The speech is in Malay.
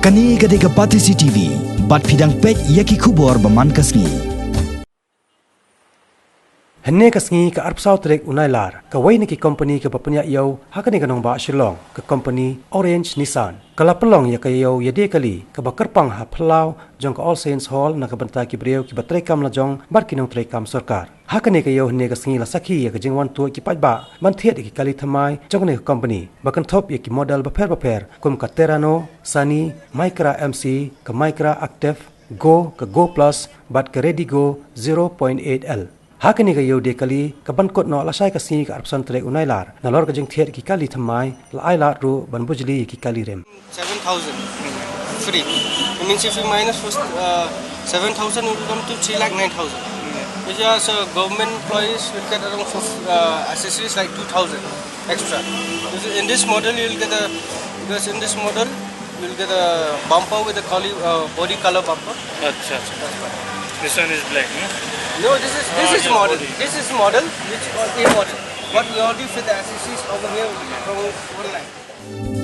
Kani gadega Patisi TV, bat fidang pek yaki kubor baman kasngi. Henne kasngi ka arpsau trek unailar, ka wai ki company ka papanya yau, hakani ka nong ba Shillong, ka company Orange Nissan. Kala pelong ya ka yau yade kali, ka bakarpang ha plau, jong ka All Saints Hall na ka banta ki breu ki batrekam la jong, bar ki nong trekam sarkar. Hakani ka yau henne kasngi la sakhi ya ka jingwan tu ki pajba, man thiet ki kali Thymmai, jong ne company, bakan top ya ki model baper, kum ka Terrano, Sunny, Micra MC, ka Micra Active, Go, ka Go Plus, bat ka Ready Go 0.8L. Hakani ka yau de kali ka bankot no lasai ka singi ka arpsan trek unailar na lor ka jing thiet ki kali Thymmai la ai lat ru ban Bujli ki kali rem 7,000 free. It means if you minus first 7,000 will come to 3,09,000. Which is government employees will get around accessories like 2,000 extra. In this model you will get a bumper with a body color bumper. Achha. This one is black, no? No, this is model. This is model, which is A model. What we already fit the accessories over here from online.